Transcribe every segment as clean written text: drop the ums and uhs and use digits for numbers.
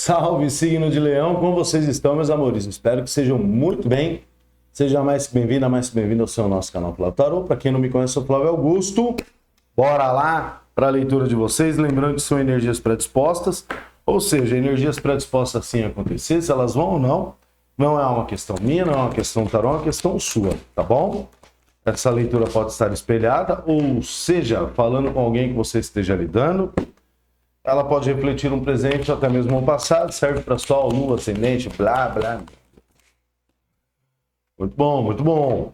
Salve, signo de Leão, como vocês estão, meus amores? Espero que sejam muito bem. Seja mais que bem-vinda, mais que bem-vindo ao seu nosso canal Flávio Tarô. Para quem não me conhece, eu sou Flávio Augusto. Bora lá para a leitura de vocês. Lembrando que são energias predispostas, ou seja, energias predispostas assim a acontecer, se elas vão ou não. Não é uma questão minha, não é uma questão tarô, é uma questão sua, tá bom? Essa leitura pode estar espelhada, ou seja, falando com alguém que você esteja lidando. Ela pode refletir um presente ou até mesmo um passado, serve para sol, lua, ascendente, blá, blá. Muito bom, muito bom.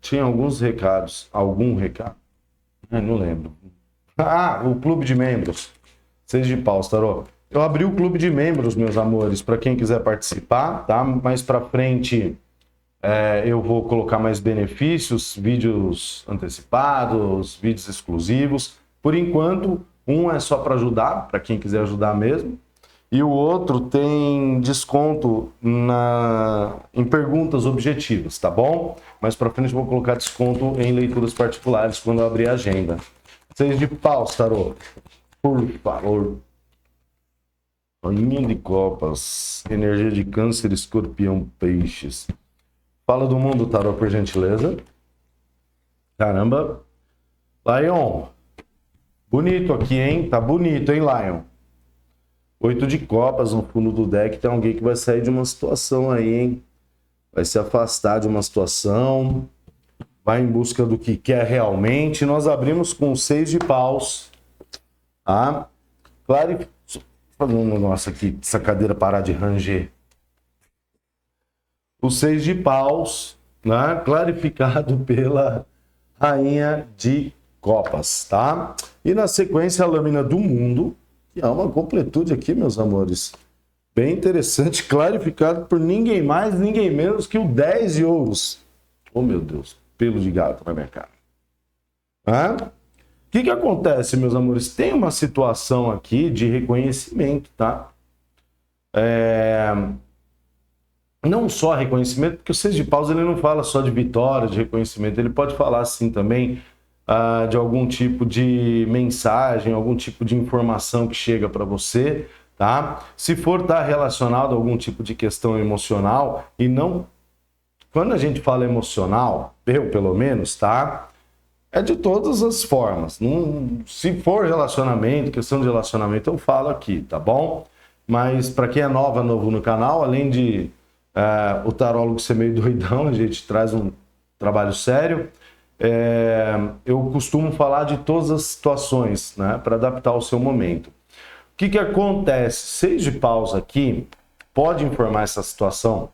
Tinha alguns recados. Algum recado? Não lembro. O clube de membros. 6 de paus, tarô. Eu abri o clube de membros, meus amores, para quem quiser participar, tá? Mais para frente eu vou colocar mais benefícios, vídeos antecipados, vídeos exclusivos. Por enquanto, um é só para ajudar, para quem quiser ajudar mesmo. E o outro tem desconto em perguntas objetivas, tá bom? Mais para frente eu vou colocar desconto em leituras particulares quando eu abrir a agenda. 6 de paus, tarô. Por favor. Rainha de copas. Energia de câncer, escorpião, peixes. Fala do mundo, tarô, por gentileza. Caramba. Lion. Bonito aqui, hein? Tá bonito, hein, Lion? 8 de copas no fundo do deck. Tem alguém que vai sair de uma situação aí, hein? Vai se afastar de uma situação. Vai em busca do que quer realmente. Nós abrimos com 6 de paus. Tá? Claro. Deixa eu fazer um negócio aqui. Essa cadeira parar de ranger. O 6 de paus, né? Clarificado pela Rainha de Copas, tá? E na sequência a lâmina do mundo, que é uma completude aqui, meus amores. Bem interessante, clarificado por ninguém mais, ninguém menos que o 10 de ouros. Oh, meu Deus, pelo de gato na minha cara. O que acontece, meus amores? Tem uma situação aqui de reconhecimento, tá? Não só reconhecimento, porque o 6 de paus ele não fala só de vitória, de reconhecimento, ele pode falar assim também de algum tipo de mensagem, algum tipo de informação que chega para você, tá? Se for estar relacionado a algum tipo de questão emocional, e não... Quando a gente fala emocional, eu pelo menos, tá? É de todas as formas. Se for relacionamento, questão de relacionamento, eu falo aqui, tá bom? Mas para quem é novo no canal, além de o tarólogo ser meio doidão, a gente traz um trabalho sério. Eu costumo falar de todas as situações, né, para adaptar ao seu momento. O que acontece? 6 de paus aqui pode informar essa situação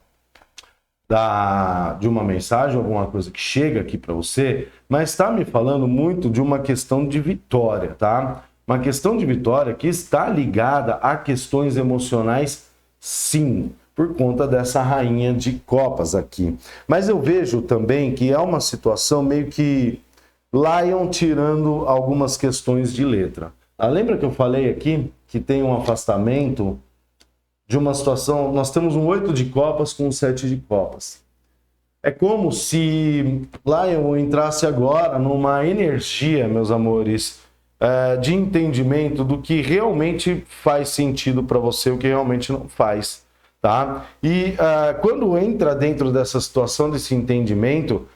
de uma mensagem, alguma coisa que chega aqui para você, mas está me falando muito de uma questão de vitória, tá? Uma questão de vitória que está ligada a questões emocionais, sim, por conta dessa rainha de copas aqui. Mas eu vejo também que é uma situação meio que Lion tirando algumas questões de letra. Lembra que eu falei aqui que tem um afastamento de uma situação? Nós temos um 8 de copas com um 7 de copas. É como se Lion entrasse agora numa energia, meus amores, de entendimento do que realmente faz sentido para você, o que realmente não faz. Tá? E quando entra dentro dessa situação, desse entendimento,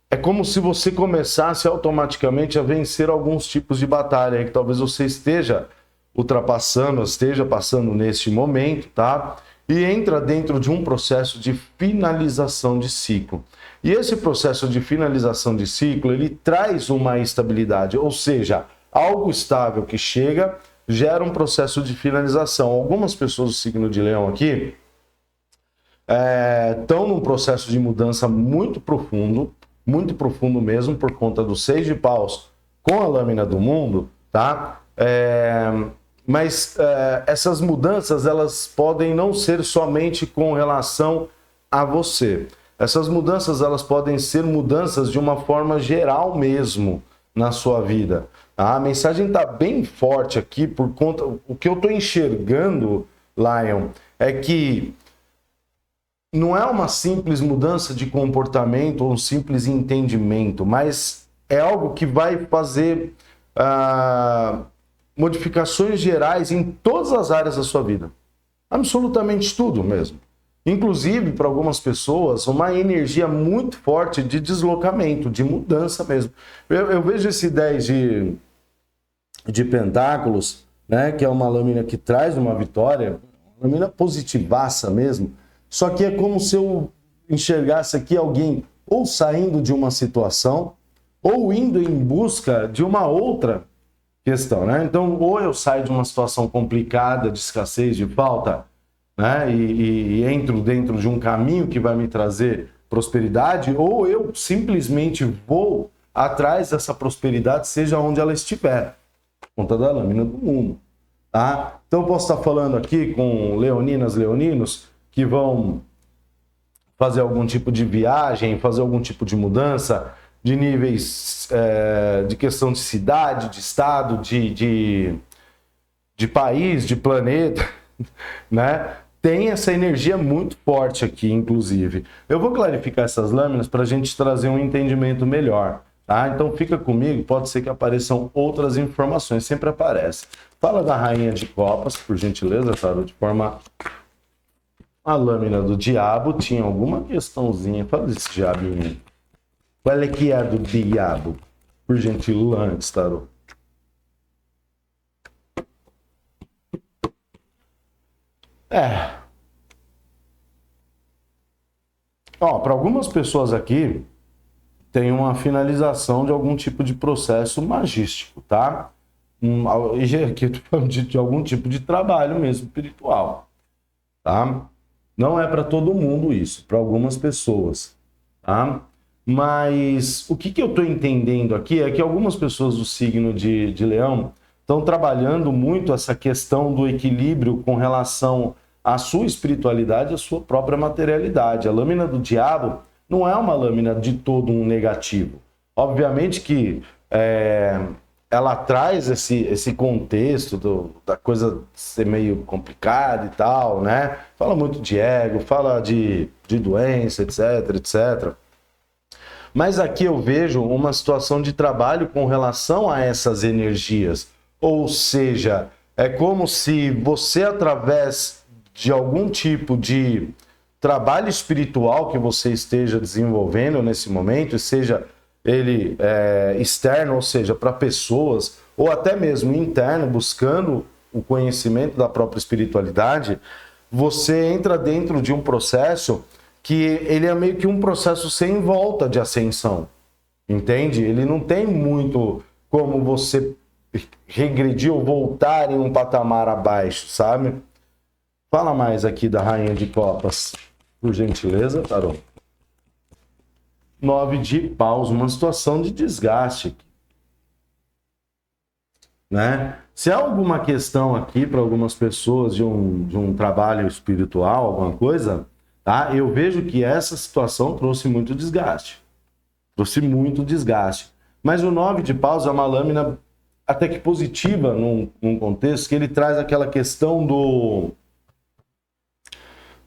é como se você começasse automaticamente a vencer alguns tipos de batalha que talvez você esteja ultrapassando, esteja passando neste momento, tá? E entra dentro de um processo de finalização de ciclo. E esse processo de finalização de ciclo, ele traz uma estabilidade, ou seja, algo estável que chega, gera um processo de finalização. Algumas pessoas do signo de Leão aqui estão num processo de mudança muito profundo mesmo, por conta do 6 de paus com a lâmina do mundo, tá? Mas essas mudanças, elas podem não ser somente com relação a você. Essas mudanças, elas podem ser mudanças de uma forma geral mesmo na sua vida. A mensagem está bem forte aqui por conta... O que eu estou enxergando, Lion, é que não é uma simples mudança de comportamento ou um simples entendimento, mas é algo que vai fazer modificações gerais em todas as áreas da sua vida. Absolutamente tudo mesmo. Inclusive, para algumas pessoas, uma energia muito forte de deslocamento, de mudança mesmo. Eu vejo esse 10 de pentáculos, né, que é uma lâmina que traz uma vitória, uma lâmina positivaça mesmo, só que é como se eu enxergasse aqui alguém ou saindo de uma situação, ou indo em busca de uma outra questão, né? Então, ou eu saio de uma situação complicada, de escassez, de falta, né? E entro dentro de um caminho que vai me trazer prosperidade, ou eu simplesmente vou atrás dessa prosperidade, seja onde ela estiver, por conta da lâmina do mundo, tá? Então, eu posso estar falando aqui com leoninas, leoninos, que vão fazer algum tipo de viagem, fazer algum tipo de mudança, de níveis de questão de cidade, de estado, de país, de planeta, né? Tem essa energia muito forte aqui, inclusive. Eu vou clarificar essas lâminas para a gente trazer um entendimento melhor, tá? Então fica comigo, pode ser que apareçam outras informações, sempre aparece. Fala da Rainha de Copas, por gentileza, Tarô, de forma... A lâmina do diabo tinha alguma questãozinha. Fala desse diabinho. Qual é que é a do diabo? Por gentileza, Tarô. Para algumas pessoas aqui, tem uma finalização de algum tipo de processo magístico, tá? Aqui eu tô falando de algum tipo de trabalho mesmo, espiritual, tá? Não é para todo mundo isso, para algumas pessoas, tá? Mas o que eu estou entendendo aqui é que algumas pessoas do signo de Leão estão trabalhando muito essa questão do equilíbrio com relação à sua espiritualidade e à sua própria materialidade. A lâmina do diabo não é uma lâmina de todo um negativo. Obviamente que ela traz esse contexto da coisa ser meio complicada e tal, né? Fala muito de ego, fala de doença, etc, etc. Mas aqui eu vejo uma situação de trabalho com relação a essas energias. Ou seja, é como se você, através de algum tipo de trabalho espiritual que você esteja desenvolvendo nesse momento, seja ele externo, ou seja, para pessoas, ou até mesmo interno, buscando o conhecimento da própria espiritualidade, você entra dentro de um processo que ele é meio que um processo sem volta de ascensão, entende? Ele não tem muito como você regredir ou voltar em um patamar abaixo, sabe? Fala mais aqui da Rainha de Copas, por gentileza, Tarô. 9 de paus, uma situação de desgaste, né? Se há alguma questão aqui para algumas pessoas de um trabalho espiritual, alguma coisa, tá? Eu vejo que essa situação trouxe muito desgaste. Trouxe muito desgaste. Mas o 9 de paus é uma lâmina até que positiva num contexto que ele traz aquela questão do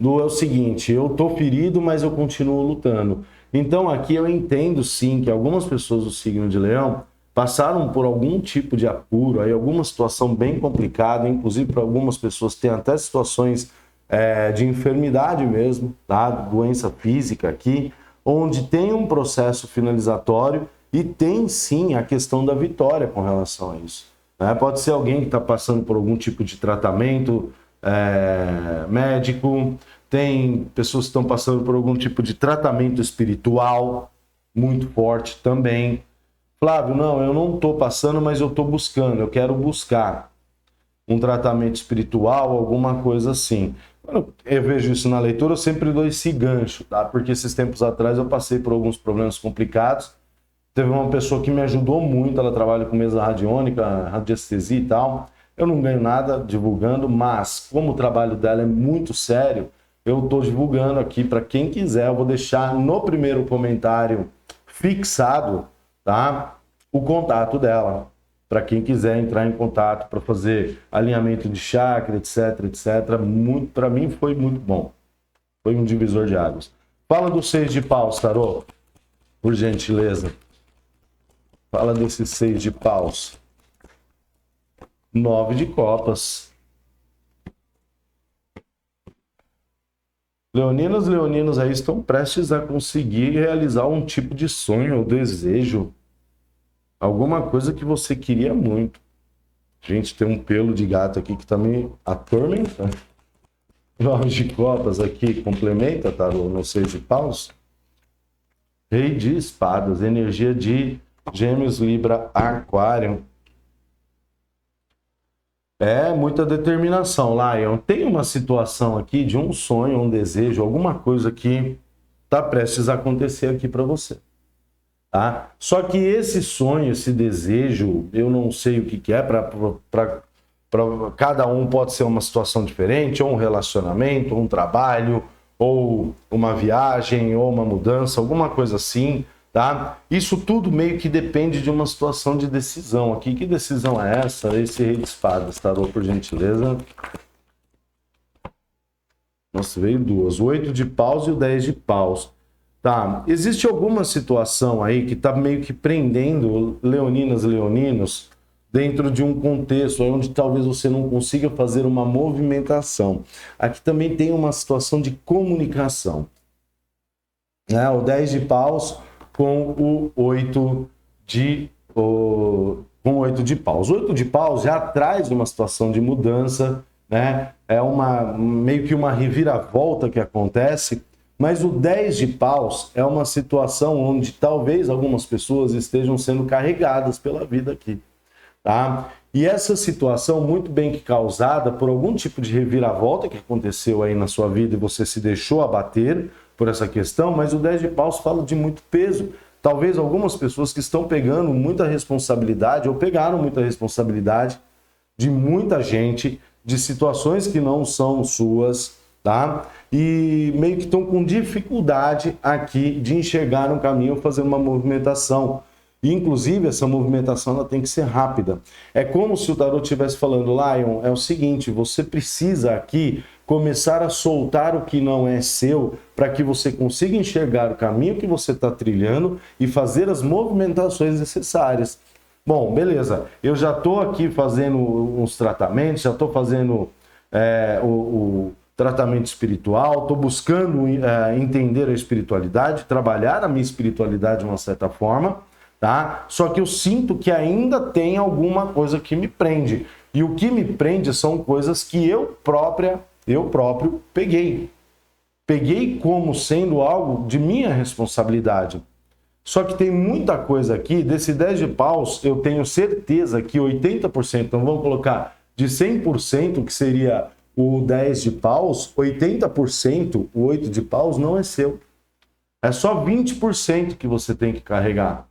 é o seguinte, eu tô ferido, mas eu continuo lutando. Então aqui eu entendo sim que algumas pessoas do signo de Leão passaram por algum tipo de apuro, aí alguma situação bem complicada, inclusive para algumas pessoas tem até situações de enfermidade mesmo, tá? Doença física aqui, onde tem um processo finalizatório e tem sim a questão da vitória com relação a isso, né? Pode ser alguém que está passando por algum tipo de tratamento médico, tem pessoas que estão passando por algum tipo de tratamento espiritual muito forte também. Flávio, não, eu não estou passando, mas eu estou buscando, eu quero buscar um tratamento espiritual, alguma coisa assim. Quando eu vejo isso na leitura, eu sempre dou esse gancho, tá? Porque esses tempos atrás eu passei por alguns problemas complicados. Teve uma pessoa que me ajudou muito, ela trabalha com mesa radiônica, radiestesia e tal. Eu não ganho nada divulgando, mas como o trabalho dela é muito sério, eu estou divulgando aqui para quem quiser. Eu vou deixar no primeiro comentário fixado, tá? O contato dela, para quem quiser entrar em contato para fazer alinhamento de chakra, etc, etc. Para mim foi muito bom. Foi um divisor de águas. Fala do 6 de paus, Tarô, por gentileza. Fala desse 6 de paus. 9 de copas. Leoninos aí estão prestes a conseguir realizar um tipo de sonho ou desejo. Alguma coisa que você queria muito. Gente, tem um pelo de gato aqui que tá me atormentando. 9 de copas aqui, complementa, tá? No 6 de paus. Rei de espadas, energia de Gêmeos, Libra, Aquário. É muita determinação, Lion. Tem uma situação aqui de um sonho, um desejo, alguma coisa que tá prestes a acontecer aqui para você. Tá? Só que esse sonho, esse desejo, eu não sei o que é, para cada um pode ser uma situação diferente, ou um relacionamento, ou um trabalho, ou uma viagem, ou uma mudança, alguma coisa assim, tá? Isso tudo meio que depende de uma situação de decisão aqui. Que decisão é essa? Esse Rei de Espadas, tarô, por gentileza. Nossa, veio duas. O 8 de paus e o 10 de paus. Tá, existe alguma situação aí que tá meio que prendendo leoninos dentro de um contexto onde talvez você não consiga fazer uma movimentação. Aqui também tem uma situação de comunicação. Né? O 10 de paus com o 8 de paus. O 8 de paus já traz uma situação de mudança, né? É meio que uma reviravolta que acontece, mas o 10 de paus é uma situação onde talvez algumas pessoas estejam sendo carregadas pela vida aqui, tá? E essa situação muito bem que causada por algum tipo de reviravolta que aconteceu aí na sua vida e você se deixou abater por essa questão, mas o 10 de paus fala de muito peso. Talvez algumas pessoas que estão pegando muita responsabilidade ou pegaram muita responsabilidade de muita gente, de situações que não são suas, tá? E meio que estão com dificuldade aqui de enxergar um caminho, fazer uma movimentação. E, inclusive, essa movimentação ela tem que ser rápida. É como se o tarot estivesse falando, Lion, é o seguinte, você precisa aqui começar a soltar o que não é seu para que você consiga enxergar o caminho que você está trilhando e fazer as movimentações necessárias. Bom, beleza. Eu já estou aqui fazendo uns tratamentos, já estou fazendo o tratamento espiritual, estou buscando entender a espiritualidade, trabalhar a minha espiritualidade de uma certa forma, tá? Só que eu sinto que ainda tem alguma coisa que me prende. E o que me prende são coisas que eu próprio peguei. Peguei como sendo algo de minha responsabilidade. Só que tem muita coisa aqui, desse 10 de paus, eu tenho certeza que 80%, então vamos colocar de 100%, que seria o 10 de paus, 80%, o 8 de paus, não é seu. É só 20% que você tem que carregar.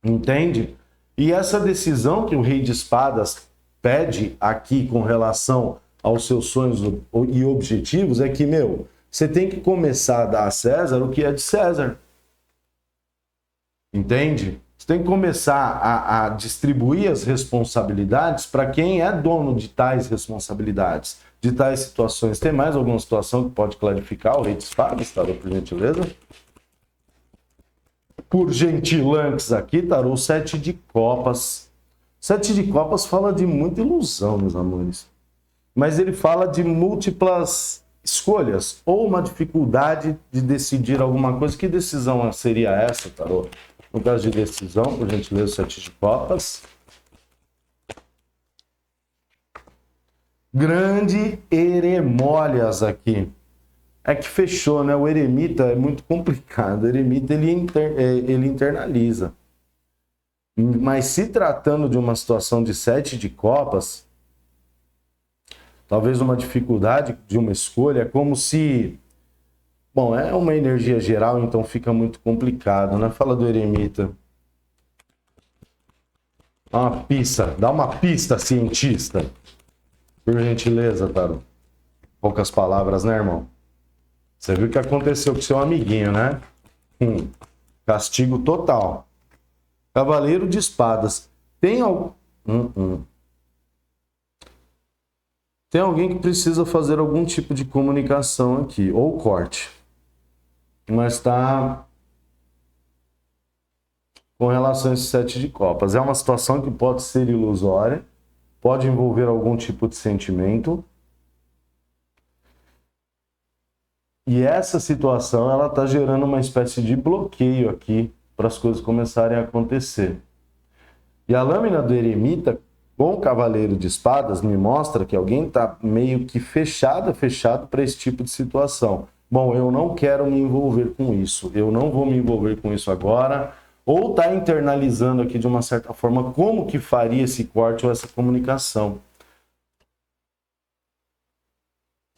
Entende? E essa decisão que o Rei de Espadas pede aqui com relação aos seus sonhos e objetivos é que, você tem que começar a dar a César o que é de César. Entende? Você tem que começar a distribuir as responsabilidades para quem é dono de tais responsabilidades, de tais situações. Tem mais alguma situação que pode clarificar o Rei de Espadas, tarô, por gentileza? Por gentilantes aqui, tarô, 7 de copas. 7 de copas fala de muita ilusão, meus amores. Mas ele fala de múltiplas escolhas ou uma dificuldade de decidir alguma coisa. Que decisão seria essa, tarô? No caso de decisão, por gentileza, 7 de copas. Grande eremólias aqui. É que fechou, né? O eremita é muito complicado. O eremita, ele internaliza. Mas se tratando de uma situação de 7 de copas, talvez uma dificuldade de uma escolha, é como se... Bom, é uma energia geral, então fica muito complicado, né? Fala do eremita. Dá uma pista, cientista. Por gentileza, Tarô. Poucas palavras, né, irmão? Você viu o que aconteceu com seu amiguinho, né? Castigo total. Cavaleiro de espadas. Tem alguém que precisa fazer algum tipo de comunicação aqui, ou corte. Mas tá com relação a esse 7 de copas. É uma situação que pode ser ilusória, pode envolver algum tipo de sentimento. E essa situação, ela está gerando uma espécie de bloqueio aqui para as coisas começarem a acontecer. E a lâmina do eremita com o cavaleiro de espadas me mostra que alguém está meio que fechado para esse tipo de situação. Bom, eu não quero me envolver com isso, eu não vou me envolver com isso agora, ou está internalizando aqui de uma certa forma como que faria esse corte ou essa comunicação.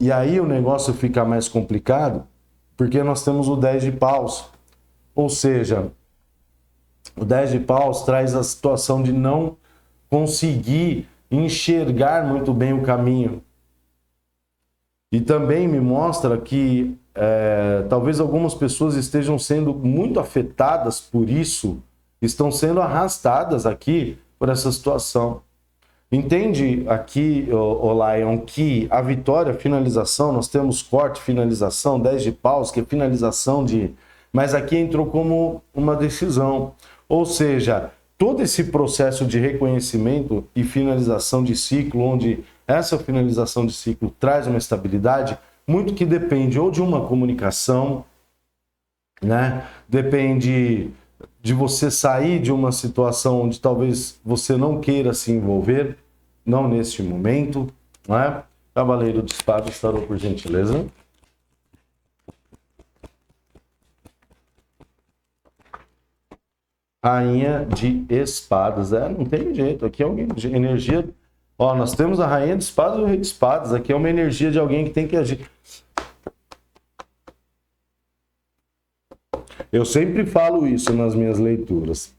E aí o negócio fica mais complicado, porque nós temos o 10 de paus. Ou seja, o 10 de paus traz a situação de não conseguir enxergar muito bem o caminho. E também me mostra que talvez algumas pessoas estejam sendo muito afetadas por isso, estão sendo arrastadas aqui por essa situação. Entende aqui, Lion, que a vitória, finalização, nós temos corte, finalização, 10 de paus, que é finalização de... Mas aqui entrou como uma decisão. Ou seja, todo esse processo de reconhecimento e finalização de ciclo, onde essa finalização de ciclo traz uma estabilidade, muito que depende ou de uma comunicação, né? Depende de você sair de uma situação onde talvez você não queira se envolver, não neste momento, né? Cavaleiro de espadas, tarô, por gentileza. Rainha de espadas, não tem jeito, aqui é alguém, energia, ó, nós temos a rainha de espadas e o rei de espadas, aqui é uma energia de alguém que tem que agir. Eu sempre falo isso nas minhas leituras.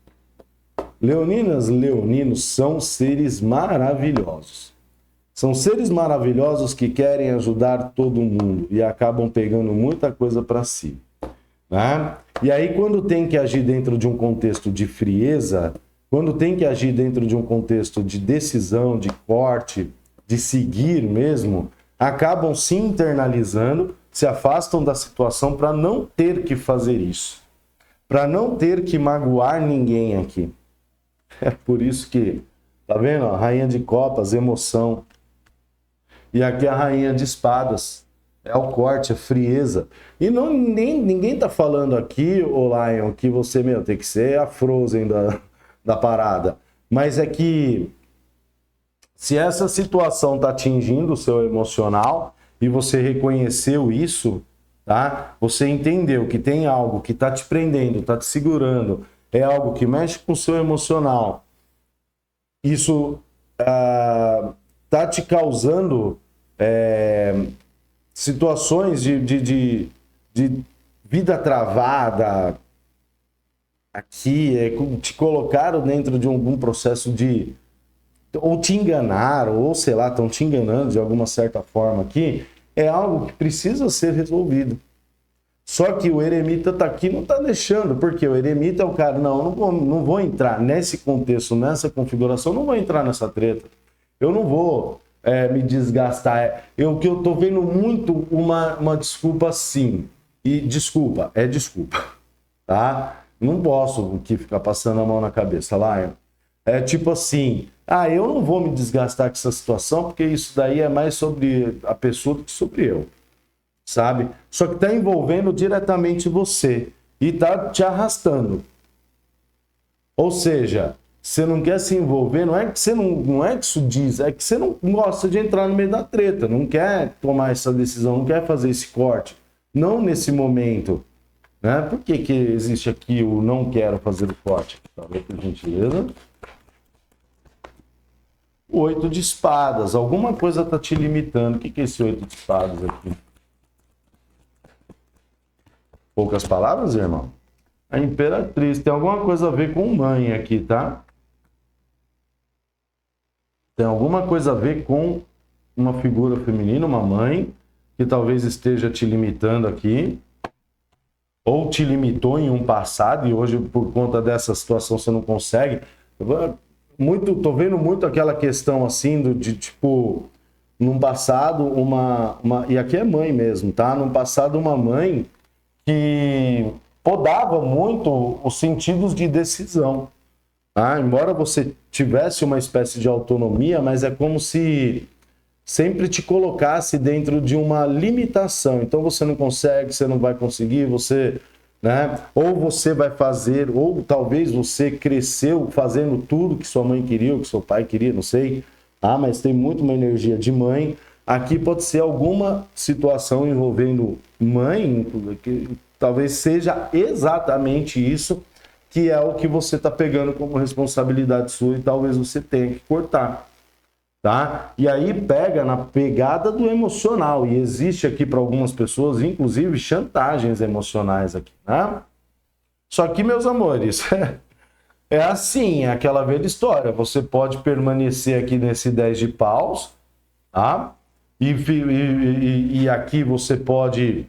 Leoninas, leoninos são seres maravilhosos. São seres maravilhosos que querem ajudar todo mundo e acabam pegando muita coisa para si, né? E aí, quando tem que agir dentro de um contexto de frieza, quando tem que agir dentro de um contexto de decisão, de corte, de seguir mesmo, acabam se internalizando, se afastam da situação para não ter que fazer isso, para não ter que magoar ninguém aqui. É por isso que, tá vendo? A rainha de copas, emoção. E aqui a rainha de espadas. É o corte, a frieza. E ninguém tá falando aqui, ô Lion, que você, tem que ser a Frozen da parada. Mas é que se essa situação tá atingindo o seu emocional e você reconheceu isso, tá? Você entendeu que tem algo que tá te prendendo, tá te segurando, é algo que mexe com o seu emocional. Isso tá te causando situações de vida travada aqui, te colocaram dentro de algum processo de... ou te enganaram, ou sei lá, estão te enganando de alguma certa forma aqui, é algo que precisa ser resolvido. Só que o eremita tá aqui, não tá deixando, porque o eremita é o cara, não vou entrar nesse contexto, nessa configuração, não vou entrar nessa treta. Eu não vou me desgastar. O que eu tô vendo muito uma desculpa sim. E desculpa, tá? Não posso ficar passando a mão na cabeça, Lion. É tipo assim, eu não vou me desgastar com essa situação, porque isso daí é mais sobre a pessoa do que sobre eu, sabe? Só que tá envolvendo diretamente você e tá te arrastando. Ou seja, você não quer se envolver, não é que você não é que isso diz, é que você não gosta de entrar no meio da treta, não quer tomar essa decisão, não quer fazer esse corte, não nesse momento, né? Por que existe aqui o não quero fazer o corte? Talvez por gentileza. O 8 de espadas, alguma coisa tá te limitando. O que é esse 8 de espadas aqui? Poucas palavras, irmão? A imperatriz tem alguma coisa a ver com mãe aqui, tá? Tem alguma coisa a ver com uma figura feminina, uma mãe, que talvez esteja te limitando aqui, ou te limitou em um passado e hoje, por conta dessa situação, você não consegue. Tô vendo muito aquela questão assim, de tipo, num passado, e aqui é mãe mesmo, tá? Num passado, uma mãe que podava muito os sentidos de decisão. Embora você tivesse uma espécie de autonomia, mas é como se sempre te colocasse dentro de uma limitação. Então você não consegue, você não vai conseguir, você, né? Ou você vai fazer, ou talvez você cresceu fazendo tudo que sua mãe queria, ou que seu pai queria, não sei. Mas tem muito uma energia de mãe. Aqui pode ser alguma situação envolvendo mãe, que talvez seja exatamente isso, que é o que você está pegando como responsabilidade sua e talvez você tenha que cortar, tá? E aí pega na pegada do emocional, e existe aqui para algumas pessoas, inclusive, chantagens emocionais aqui, né? Só que, meus amores, é assim, é aquela velha história, você pode permanecer aqui nesse 10 de paus, tá? E aqui você pode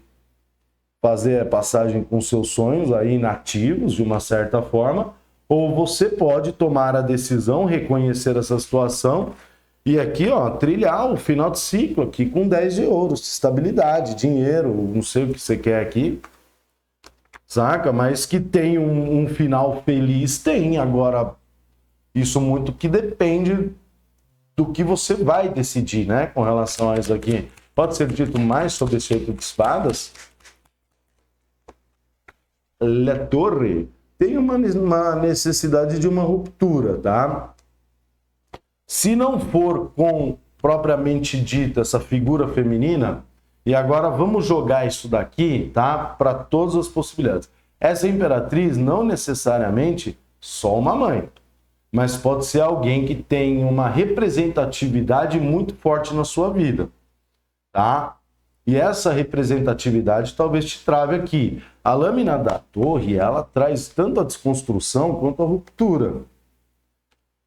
fazer a passagem com seus sonhos aí inativos, de uma certa forma, ou você pode tomar a decisão, reconhecer essa situação e aqui, ó, trilhar o final de ciclo aqui com 10 de ouros, estabilidade, dinheiro, não sei o que você quer aqui, saca? Mas que tem um final feliz, tem. Agora, isso muito que depende do que você vai decidir, né, com relação a isso aqui. Pode ser dito mais sobre esse 8 de espadas? Le Torre tem uma necessidade de uma ruptura, tá? Se não for com propriamente dita essa figura feminina, e agora vamos jogar isso daqui, tá? Para todas as possibilidades. Essa imperatriz não necessariamente só uma mãe, mas pode ser alguém que tem uma representatividade muito forte na sua vida, tá? E essa representatividade talvez te trave aqui. A lâmina da torre, ela traz tanto a desconstrução quanto a ruptura.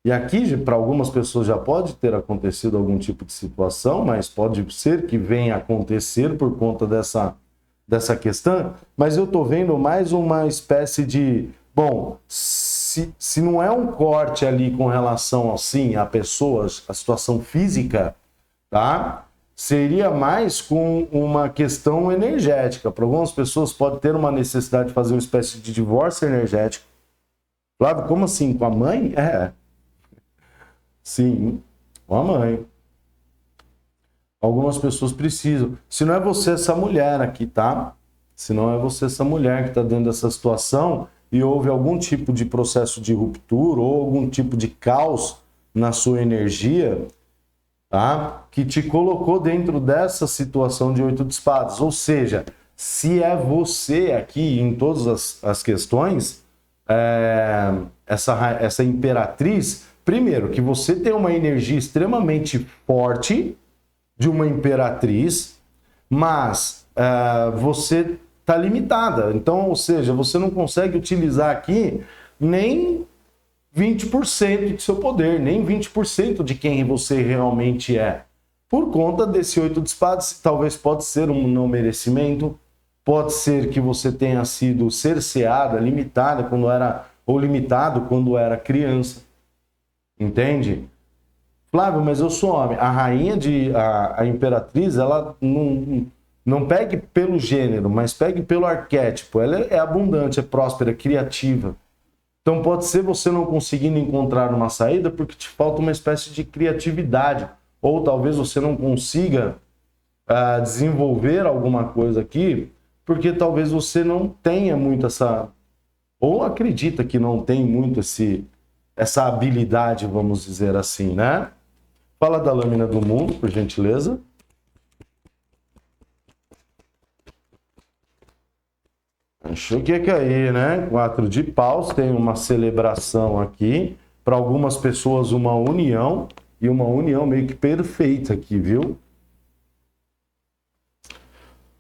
E aqui, para algumas pessoas, já pode ter acontecido algum tipo de situação, mas pode ser que venha a acontecer por conta dessa questão. Mas eu estou vendo mais uma espécie de... Bom, se não é um corte ali com relação, assim, a pessoas, a situação física, tá? Seria mais com uma questão energética. Para algumas pessoas pode ter uma necessidade de fazer uma espécie de divórcio energético. Flávio, como assim? Com a mãe? Sim, com a mãe. Algumas pessoas precisam. Se não é você essa mulher aqui, tá? Se não é você essa mulher que está dentro dessa situação e houve algum tipo de processo de ruptura ou algum tipo de caos na sua energia, tá? Que te colocou dentro dessa situação de 8 de espadas. Ou seja, se é você aqui em todas as questões, essa imperatriz, primeiro, que você tem uma energia extremamente forte de uma imperatriz, mas você está limitada. Então, ou seja, você não consegue utilizar aqui nem 20% do seu poder, nem 20% de quem você realmente é. Por conta desse 8 de espadas, talvez pode ser um não merecimento, pode ser que você tenha sido cerceada, limitada quando era, ou limitado quando era criança. Entende? Flávio, mas eu sou homem. A rainha a imperatriz, ela não pegue pelo gênero, mas pegue pelo arquétipo. Ela é abundante, é próspera, é criativa. Então pode ser você não conseguindo encontrar uma saída porque te falta uma espécie de criatividade. Ou talvez você não consiga desenvolver alguma coisa aqui porque talvez você não tenha muito essa... Ou acredita que não tem muito essa habilidade, vamos dizer assim, né? Fala da lâmina do mundo, por gentileza. Achou que ia cair, né? 4 de paus, tem uma celebração aqui. Para algumas pessoas, uma união. E uma união meio que perfeita aqui, viu?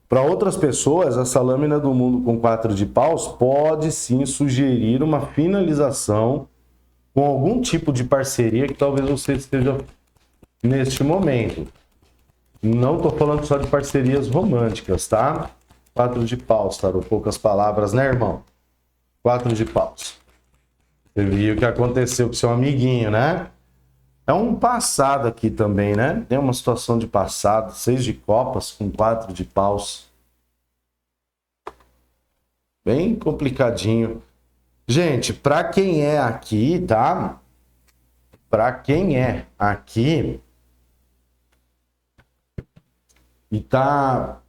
Para outras pessoas, essa lâmina do mundo com 4 de paus pode sim sugerir uma finalização com algum tipo de parceria que talvez você esteja neste momento. Não estou falando só de parcerias românticas, tá? 4 de paus, tarô, poucas palavras, né, irmão? 4 de paus. Você viu o que aconteceu com seu amiguinho, né? É um passado aqui também, né? Tem uma situação de passado, 6 de copas com 4 de paus. Bem complicadinho. Gente, para quem é aqui, tá? Para quem é aqui e tá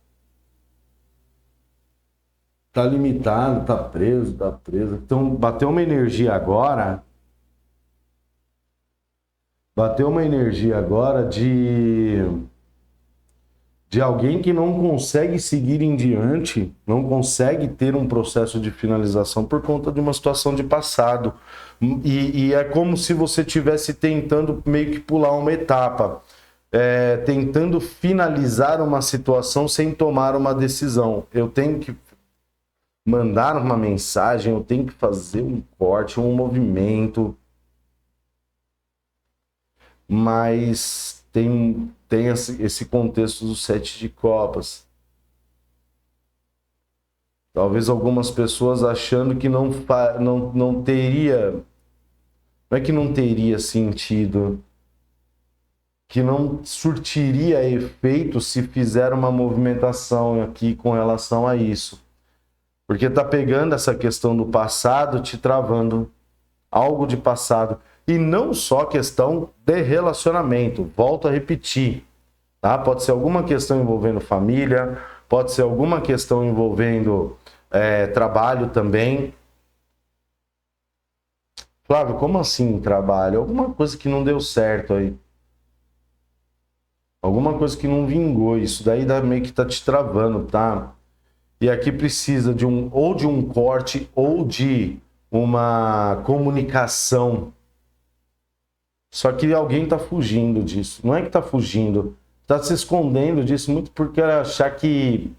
limitado, tá preso. Então, bateu uma energia agora de alguém que não consegue seguir em diante, não consegue ter um processo de finalização por conta de uma situação de passado. E é como se você estivesse tentando meio que pular uma etapa, tentando finalizar uma situação sem tomar uma decisão. Eu tenho que mandar uma mensagem, eu tenho que fazer um corte, um movimento, mas tem esse contexto do 7 de copas. Talvez algumas pessoas achando que não teria, não é que não teria sentido, que não surtiria efeito se fizer uma movimentação aqui com relação a isso. Porque tá pegando essa questão do passado, te travando algo de passado. E não só questão de relacionamento, volto a repetir, tá? Pode ser alguma questão envolvendo família, pode ser alguma questão envolvendo trabalho também. Flávio, como assim trabalho? Alguma coisa que não deu certo aí. Alguma coisa que não vingou, isso daí meio que tá te travando, tá? E aqui precisa de um corte ou de uma comunicação. Só que alguém está fugindo disso. Não é que está fugindo, está se escondendo disso muito porque achar que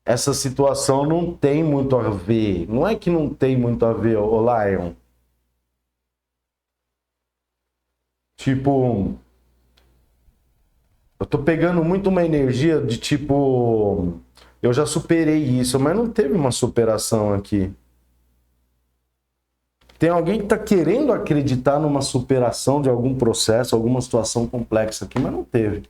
essa situação não tem muito a ver. Não é que não tem muito a ver, ô Lion. Tipo, eu tô pegando muito uma energia de tipo, eu já superei isso, mas não teve uma superação aqui. Tem alguém que está querendo acreditar numa superação de algum processo, alguma situação complexa aqui, mas não teve.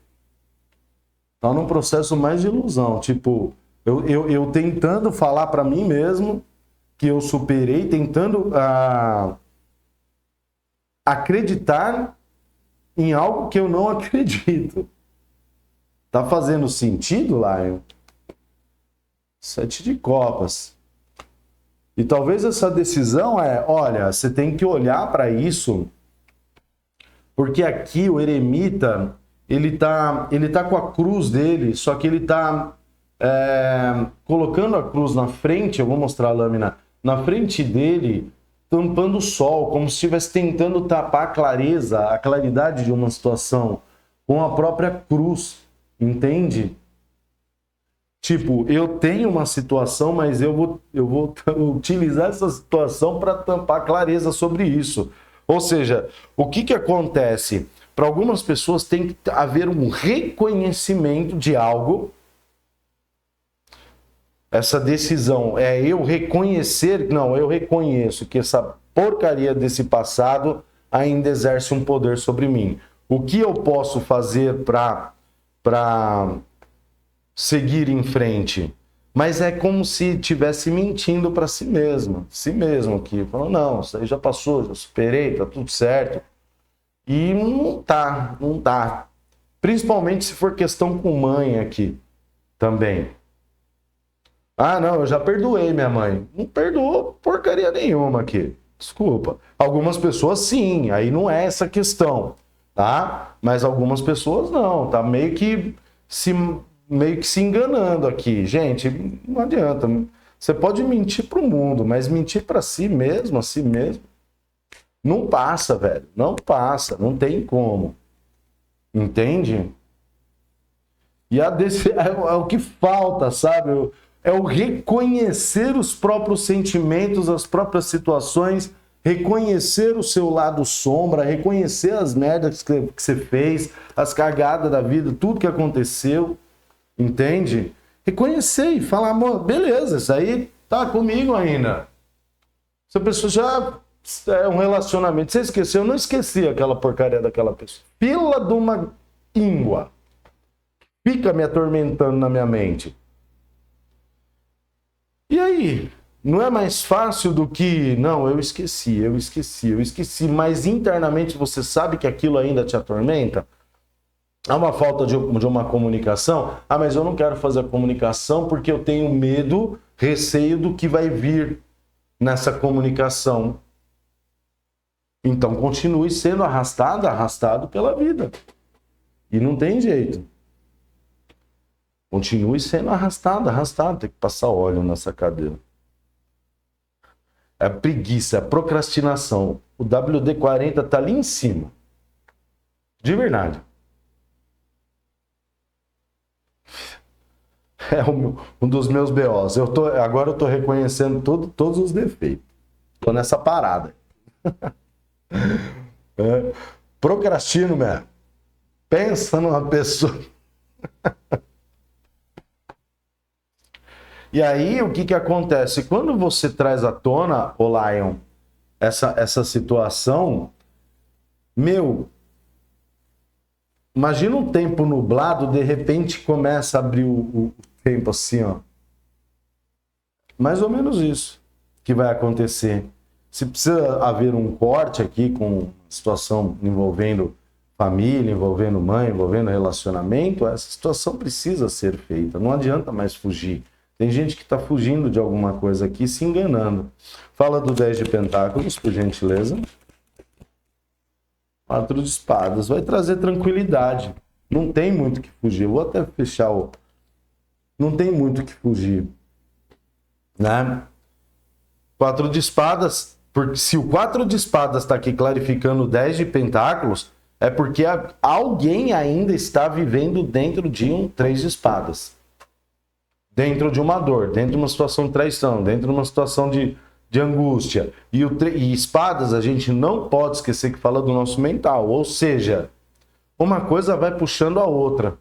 Está num processo mais de ilusão. Tipo, eu tentando falar para mim mesmo que eu superei, tentando acreditar em algo que eu não acredito. Tá fazendo sentido, Lion? 7 de copas. E talvez essa decisão olha, você tem que olhar para isso, porque aqui o eremita, ele tá com a cruz dele, só que ele tá colocando a cruz na frente, eu vou mostrar a lâmina, na frente dele, tampando o sol, como se estivesse tentando tapar a clareza, a claridade de uma situação, com a própria cruz, entende? Tipo, eu tenho uma situação, mas eu vou utilizar essa situação para tampar clareza sobre isso. Ou seja, o que acontece? Para algumas pessoas tem que haver um reconhecimento de algo. Essa decisão é eu reconhecer, não, eu reconheço que essa porcaria desse passado ainda exerce um poder sobre mim. O que eu posso fazer para seguir em frente? Mas é como se estivesse mentindo para si mesmo que falando, não, isso aí já passou, já superei, tá tudo certo. E não tá. Principalmente se for questão com mãe aqui também. Ah, não, eu já perdoei minha mãe. Não perdoou porcaria nenhuma aqui. Desculpa. Algumas pessoas sim, aí não é essa questão, tá? Mas algumas pessoas não, tá meio que se enganando aqui. Gente, não adianta. Você pode mentir para o mundo, mas mentir para si mesmo, não passa, velho. Não passa, não tem como. Entende? E é o que falta, sabe? É o reconhecer os próprios sentimentos, as próprias situações, reconhecer o seu lado sombra, reconhecer as merdas que você fez, as cagadas da vida, tudo que aconteceu. Entende? Reconhecer e falar, amor, beleza, isso aí tá comigo ainda. Essa pessoa já é um relacionamento. Você esqueceu? Eu não esqueci aquela porcaria daquela pessoa. Fila de uma íngua. Fica me atormentando na minha mente. E aí? Não é mais fácil do que, não, eu esqueci, mas internamente você sabe que aquilo ainda te atormenta? Há uma falta de uma comunicação? Ah, mas eu não quero fazer a comunicação porque eu tenho medo, receio do que vai vir nessa comunicação. Então continue sendo arrastado pela vida. E não tem jeito. Continue sendo arrastado. Tem que passar óleo nessa cadeira. É preguiça, é procrastinação. O WD-40 tá ali em cima. De verdade. É um dos meus BOs. Agora eu tô reconhecendo todos os defeitos. Tô nessa parada. Procrastino, mesmo. Pensa numa pessoa. E aí, o que acontece? Quando você traz à tona, ô Lion, essa situação, imagina um tempo nublado, de repente começa a abrir o tempo assim, ó. Mais ou menos isso que vai acontecer. Se precisa haver um corte aqui com situação envolvendo família, envolvendo mãe, envolvendo relacionamento, essa situação precisa ser feita. Não adianta mais fugir. Tem gente que está fugindo de alguma coisa aqui, se enganando. Fala do 10 de pentáculos, por gentileza. 4 de espadas. Vai trazer tranquilidade. Não tem muito o que fugir. Eu vou até fechar o... Não tem muito o que fugir. Né? 4 de espadas. Porque se o 4 de espadas está aqui clarificando o 10 de pentáculos, é porque alguém ainda está vivendo dentro de um 3 de espadas. Dentro de uma dor, dentro de uma situação de traição, dentro de uma situação de angústia. E espadas, a gente não pode esquecer que fala do nosso mental. Ou seja, uma coisa vai puxando a outra.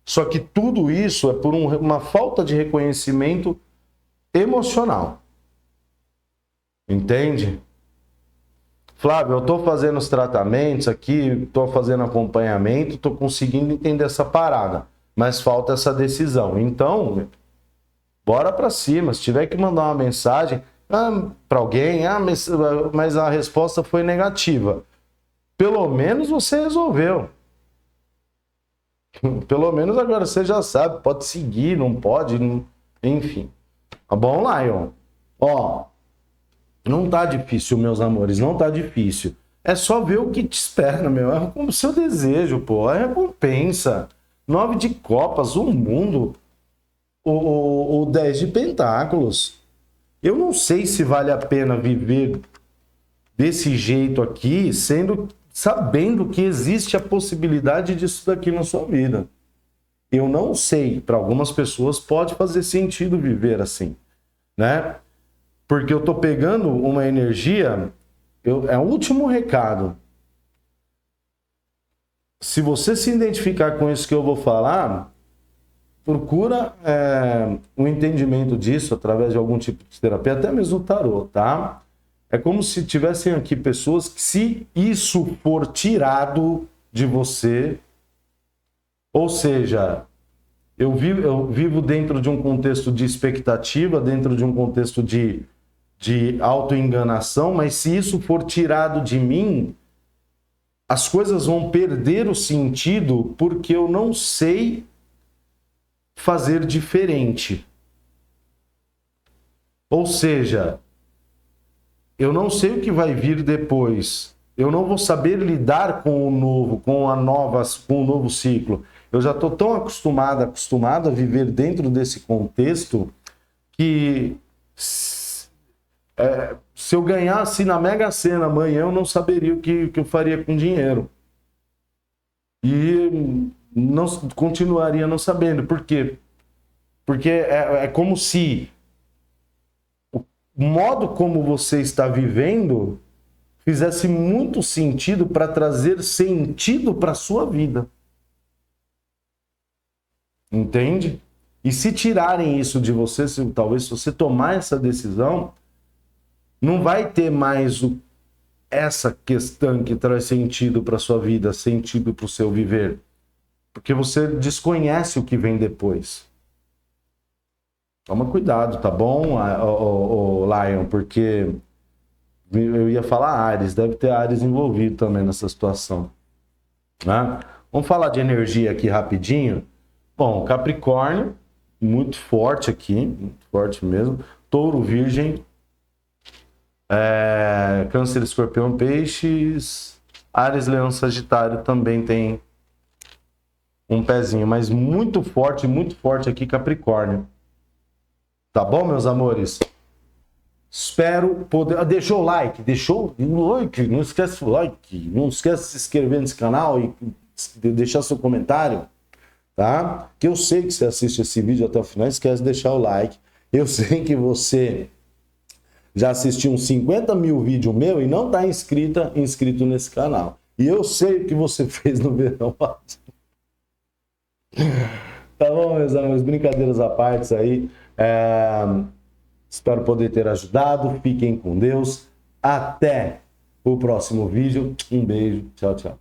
Só que tudo isso é por uma falta de reconhecimento emocional. Entende? Flávio, eu estou fazendo os tratamentos aqui, estou fazendo acompanhamento, estou conseguindo entender essa parada. Mas falta essa decisão. Então... bora para cima. Se tiver que mandar uma mensagem para alguém, mas a resposta foi negativa. Pelo menos você resolveu. Pelo menos agora você já sabe, pode seguir, não pode, enfim. Tá bom, Lion? Ó, não tá difícil, meus amores, não tá difícil. É só ver o que te espera, meu. É como o seu desejo, pô. É recompensa. 9 de copas, o mundo... O 10 de pentáculos. Eu não sei se vale a pena viver desse jeito aqui, sabendo que existe a possibilidade disso daqui na sua vida. Eu não sei. Para algumas pessoas pode fazer sentido viver assim, né? Porque eu tô pegando uma energia... é o último recado. Se você se identificar com isso que eu vou falar... procura um entendimento disso através de algum tipo de terapia, até mesmo o tarô, tá? É como se tivessem aqui pessoas que, se isso for tirado de você, ou seja, eu vivo dentro de um contexto de expectativa, dentro de um contexto de autoenganação, mas se isso for tirado de mim, as coisas vão perder o sentido porque eu não sei fazer diferente. Ou seja, eu não sei o que vai vir depois. Eu não vou saber lidar com o novo, com o novo ciclo. Eu já estou tão acostumado a viver dentro desse contexto que se eu ganhasse na Mega Sena amanhã, eu não saberia o que eu faria com dinheiro. E não continuaria não sabendo. Por quê? Porque é como se o modo como você está vivendo fizesse muito sentido para trazer sentido para a sua vida. Entende? E se tirarem isso de você, talvez se você tomar essa decisão, não vai ter mais essa questão que traz sentido para a sua vida, sentido para o seu viver. Porque você desconhece o que vem depois. Toma cuidado, tá bom, o Lion? Porque eu ia falar Áries, deve ter Áries envolvido também nessa situação. Né? Vamos falar de energia aqui rapidinho. Bom, Capricórnio, muito forte aqui, muito forte mesmo. Touro, Virgem, Câncer, Escorpião, Peixes, Áries, Leão, Sagitário também tem um pezinho, mas muito forte aqui, Capricórnio. Tá bom, meus amores? Espero poder. Deixou o like? Deixou o like? Não esquece o like. Não esquece de se inscrever nesse canal e deixar seu comentário, tá? Que eu sei que você assiste esse vídeo até o final, esquece de deixar o like. Eu sei que você já assistiu uns 50 mil vídeos meu e não está inscrito nesse canal. E eu sei o que você fez no verão passado. Tá bom, meus amigos? Brincadeiras à parte aí. Espero poder ter ajudado. Fiquem com Deus. Até o próximo vídeo. Um beijo. Tchau, tchau.